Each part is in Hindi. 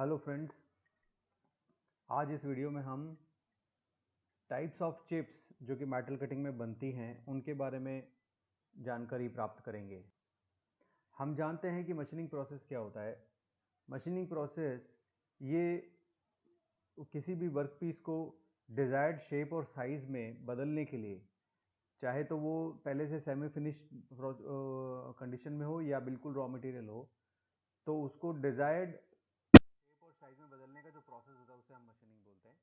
हेलो फ्रेंड्स, आज इस वीडियो में हम टाइप्स ऑफ चिप्स जो कि मेटल कटिंग में बनती हैं उनके बारे में जानकारी प्राप्त करेंगे। हम जानते हैं कि मशीनिंग प्रोसेस क्या होता है। मशीनिंग प्रोसेस ये किसी भी वर्कपीस को डिज़ायर्ड शेप और साइज़ में बदलने के लिए, चाहे तो वो पहले से सेमी फिनिश कंडीशन में हो या बिल्कुल रॉ मटेरियल हो, तो उसको डिज़ायर्ड शेप और साइज़ में बदलने का जो प्रोसेस होता है उसे हम मशीनिंग बोलते हैं।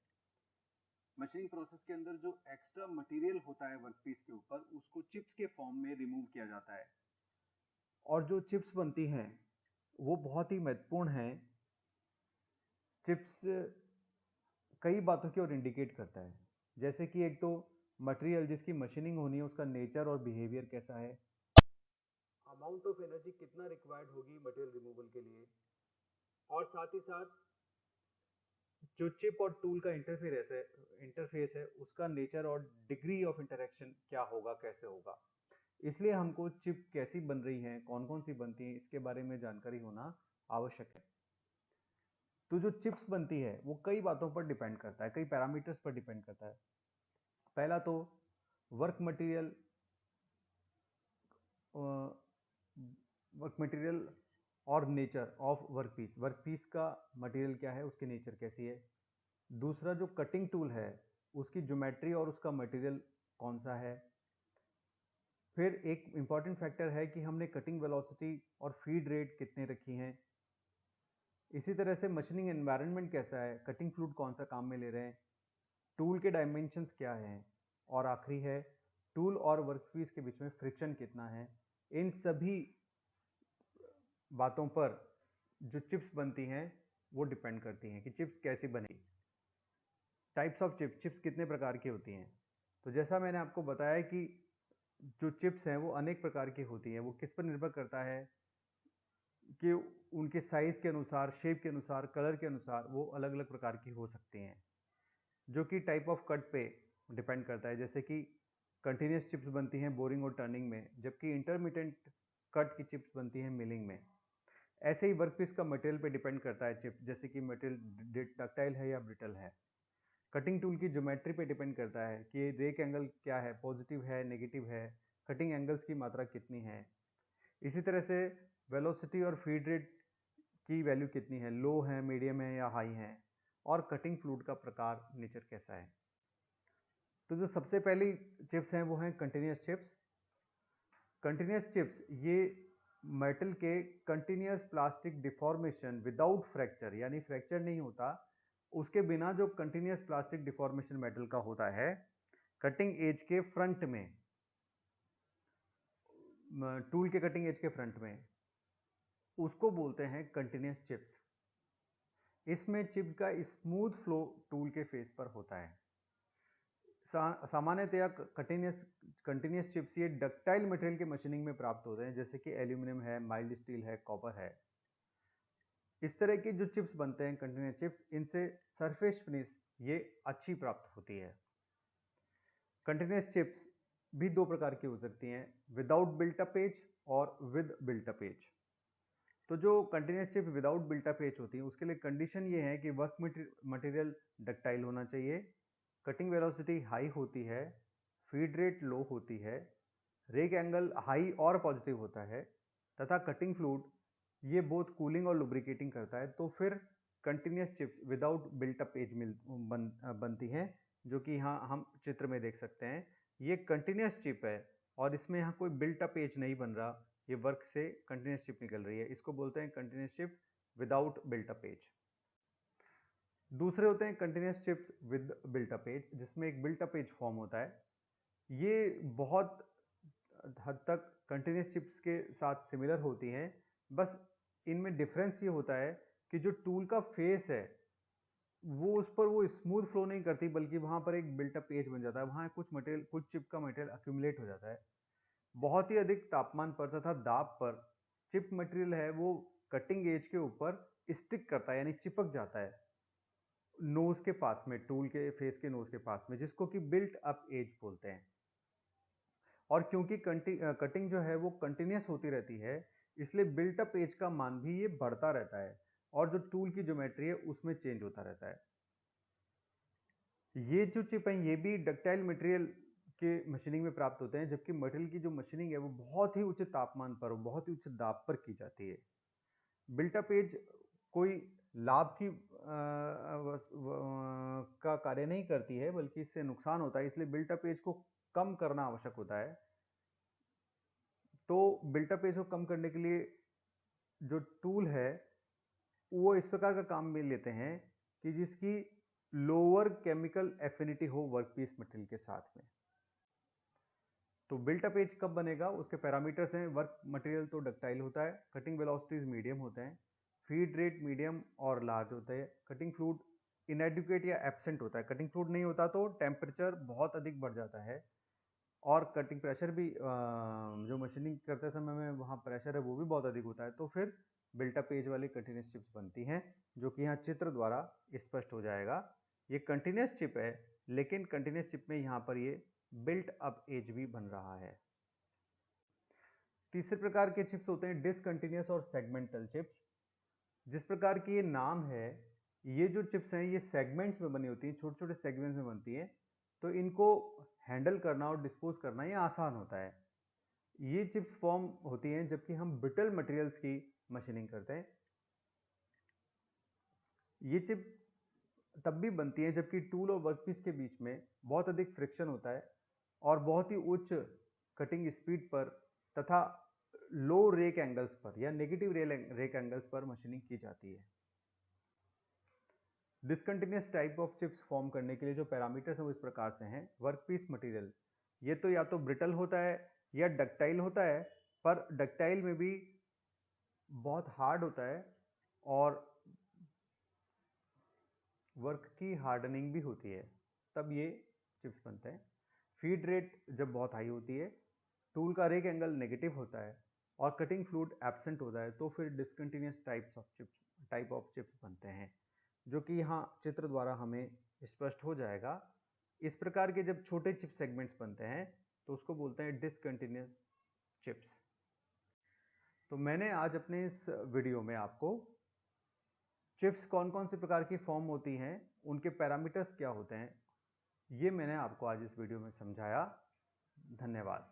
मशीनिंग प्रोसेस के अंदर जो एक्स्ट्रा मटेरियल होता है वर्कपीस के ऊपर, उसको चिप्स के फॉर्म में रिमूव किया जाता है। और जो चिप्स बनती हैं वो बहुत ही महत्वपूर्ण हैं। चिप्स कई बातों की ओर इंडिकेट करता है, जैसे कि एक तो मटेरियल जिसकी मशीनिंग होनी है उसका नेचर और बिहेवियर कैसा है, अमाउंट ऑफ एनर्जी कितना रिक्वायर्ड होगी मटेरियल रिमूवल के लिए, और साथ ही साथ जो चिप और टूल का इंटरफेस है उसका नेचर और डिग्री ऑफ इंटरेक्शन क्या होगा, कैसे होगा। इसलिए हमको चिप कैसी बन रही है, कौन कौन सी बनती है, इसके बारे में जानकारी होना आवश्यक है। तो जो चिप्स बनती है वो कई बातों पर डिपेंड करता है, कई पैरामीटर्स पर डिपेंड करता है। पहला तो वर्क मटेरियल वर्क मटेरियल और नेचर ऑफ वर्कपीस। वर्कपीस का मटेरियल क्या है, उसकी नेचर कैसी है। दूसरा जो कटिंग टूल है उसकी ज्योमेट्री और उसका मटेरियल कौन सा है। फिर एक इम्पॉर्टेंट फैक्टर है कि हमने कटिंग वेलोसिटी और फीड रेट कितने रखी हैं। इसी तरह से मशीनिंग एनवायरनमेंट कैसा है, कटिंग फ्लूइड कौन सा काम में ले रहे हैं, टूल के डायमेंशंस क्या हैं, और आखिरी है टूल और वर्कपीस के बीच में फ्रिक्शन कितना है। इन सभी बातों पर जो चिप्स बनती हैं वो डिपेंड करती हैं कि चिप्स कैसी बनेगी। टाइप्स ऑफ चिप्स कितने प्रकार की होती हैं। तो जैसा मैंने आपको बताया कि जो चिप्स हैं वो अनेक प्रकार की होती हैं। वो किस पर निर्भर करता है कि उनके साइज़ के अनुसार, शेप के अनुसार, कलर के अनुसार वो अलग अलग प्रकार की हो सकती हैं, जो कि टाइप ऑफ कट पे डिपेंड करता है। जैसे कि कंटिन्यूस चिप्स बनती हैं बोरिंग और टर्निंग में, जबकि इंटरमीडिएट कट की चिप्स बनती हैं मिलिंग में। ऐसे ही वर्कपीस का मटेरियल पे डिपेंड करता है चिप, जैसे कि मटेरियल डक्टाइल है या ब्रिटल है। कटिंग टूल की ज्योमेट्री पे डिपेंड करता है कि रेक एंगल क्या है, पॉजिटिव है, नेगेटिव है, कटिंग एंगल्स की मात्रा कितनी है। इसी तरह से वेलोसिटी और फीड रेट की वैल्यू कितनी है, लो है, मीडियम है या हाई है, और कटिंग फ्लूइड का प्रकार, नेचर कैसा है। तो जो सबसे पहली चिप्स हैं वो हैं कंटिन्यूस चिप्स। कंटिन्यूस चिप्स ये मेटल के continuous plastic deformation without fracture, यानी फ्रैक्चर नहीं होता, उसके बिना जो कंटिन्यूस प्लास्टिक डिफॉर्मेशन मेटल का होता है कटिंग एज के फ्रंट में, टूल के कटिंग एज के फ्रंट में, उसको बोलते हैं कंटिन्यूस चिप्स। इसमें चिप का स्मूथ फ्लो टूल के फेस पर होता है। सामान्यतया कंटिन्यूस कंटिन्यूस चिप्स ये डक्टाइल मटेरियल के मशीनिंग में प्राप्त होते हैं, जैसे कि एल्यूमिनियम है, माइल्ड स्टील है, कॉपर है। इस तरह की जो चिप्स बनते हैं कंटिन्यूस चिप्स, इनसे सरफेस फिनिश ये अच्छी प्राप्त होती है। कंटिन्यूस चिप्स भी दो प्रकार की हो सकती हैं, विदाउट बिल्टअप एज और विद बिल्टअप एज। तो जो continuous chip without built up edge होती है उसके लिए कंडीशन ये है कि वर्क मटेरियल डक्टाइल होना चाहिए, कटिंग वेलोसिटी हाई होती है, फीड रेट लो होती है, रेक एंगल हाई और पॉजिटिव होता है, तथा कटिंग फ्लूइड ये बोथ कूलिंग और लुब्रिकेटिंग करता है। तो फिर continuous chips without built up edge बनती हैं, जो कि यहाँ हम चित्र में देख सकते हैं। ये कंटिन्यूस चिप है और इसमें यहाँ कोई बिल्टअप एज नहीं बन रहा, ये वर्क से कंटिन्यूस चिप निकल रही है। इसको बोलते हैं continuous chip without built up edge. दूसरे होते हैं continuous chips with built up edge, जिसमें एक बिल्टअप एज फॉर्म होता है। ये बहुत हद तक कंटिन्यूस चिप्स के साथ सिमिलर होती हैं, बस इनमें डिफरेंस ये होता है कि जो टूल का फेस है वो उस पर वो स्मूथ फ्लो नहीं करती, बल्कि वहाँ पर एक बिल्टअप एज बन जाता है। वहाँ कुछ चिप का मटेरियल अक्यूमुलेट हो जाता है। बहुत ही अधिक तापमान पर तथा दाब पर चिप मटेरियल है वो कटिंग एज के ऊपर स्टिक करता है, यानी चिपक जाता है नोज के पास में, टूल के फेस के नोज के पास में, जिसको कि बिल्ट अप एज बोलते हैं। और क्योंकि कटिंग जो है वो कंटिन्यूस होती रहती है, इसलिए बिल्ट अप एज का मान भी ये बढ़ता रहता है। और जो टूल की ज्योमेट्री है उसमें चेंज होता रहता है। ये जो चिप हैं ये भी डक्टाइल मटेरियल के मशीनिंग में प्राप्त होते हैं, जबकि मटेरियल की जो मशीनिंग है वो बहुत ही उच्च तापमान पर, बहुत ही उच्च दाब पर की जाती है। बिल्टअप एज कोई लाभ की का कार्य नहीं करती है, बल्कि इससे नुकसान होता है, इसलिए बिल्टअप एज को कम करना आवश्यक होता है। तो बिल्टअप एज को कम करने के लिए जो टूल है वो इस प्रकार का काम में लेते हैं कि जिसकी लोअर केमिकल एफिनिटी हो वर्कपीस मटेरियल के साथ में। तो बिल्टअप एज कब बनेगा, उसके पैरामीटर्स हैं। वर्क मटेरियल तो डक्टाइल होता है, कटिंग वेलोसिटीज मीडियम होते हैं, फीड रेट मीडियम और लार्ज होता है, कटिंग फ्लूइड इनएडिक्वेट या एब्सेंट होता है। कटिंग फ्लूइड नहीं होता तो टेम्परेचर बहुत अधिक बढ़ जाता है, और कटिंग प्रेशर भी जो मशीनिंग करते समय में वहाँ प्रेशर है वो भी बहुत अधिक होता है। तो फिर बिल्टअप एज वाली कंटिन्यूस चिप्स बनती हैं, जो कि यहाँ चित्र द्वारा स्पष्ट हो जाएगा। ये कंटिन्यूस चिप है, लेकिन कंटिन्यूस चिप में यहाँ पर ये बिल्ट अप एज भी बन रहा है। तीसरे प्रकार के चिप्स होते हैं डिसकंटिन्यूस और सेगमेंटल चिप्स। जिस प्रकार की ये नाम है, ये जो चिप्स हैं ये सेगमेंट्स में बनी होती हैं, छोटे छोटे सेगमेंट्स में बनती हैं, तो इनको हैंडल करना और डिस्पोज करना ये आसान होता है। ये चिप्स फॉर्म होती हैं जबकि हम ब्रिटल मटेरियल्स की मशीनिंग करते हैं। ये चिप तब भी बनती है जबकि टूल और वर्कपीस के बीच में बहुत अधिक फ्रिक्शन होता है और बहुत ही उच्च कटिंग स्पीड पर तथा लो रेक एंगल्स पर या नेगेटिव रेक एंगल्स पर मशीनिंग की जाती है। Discontinuous type of chips form करने के लिए जो पैरामीटर्स हैं वो इस प्रकार से हैं। वर्कपीस मटेरियल ये तो या तो ब्रिटल होता है या डक्टाइल होता है, पर डक्टाइल में भी बहुत हार्ड होता है और वर्क की हार्डनिंग भी होती है, तब ये चिप्स बनते हैं। फीड रेट जब बहुत हाई होती है, टूल का रेक एंगल नेगेटिव होता है और कटिंग फ्लूइड एब्सेंट होता है, तो फिर डिसकंटिन्यूस टाइप ऑफ चिप्स बनते हैं, जो कि यहाँ चित्र द्वारा हमें स्पष्ट हो जाएगा। इस प्रकार के जब छोटे चिप सेगमेंट्स बनते हैं तो उसको बोलते हैं डिसकंटिन्यूस चिप्स। तो मैंने आज अपने इस वीडियो में आपको चिप्स कौन कौन से प्रकार की फॉर्म होती हैं, उनके पैरामीटर्स क्या होते हैं, ये मैंने आपको आज इस वीडियो में समझाया। धन्यवाद।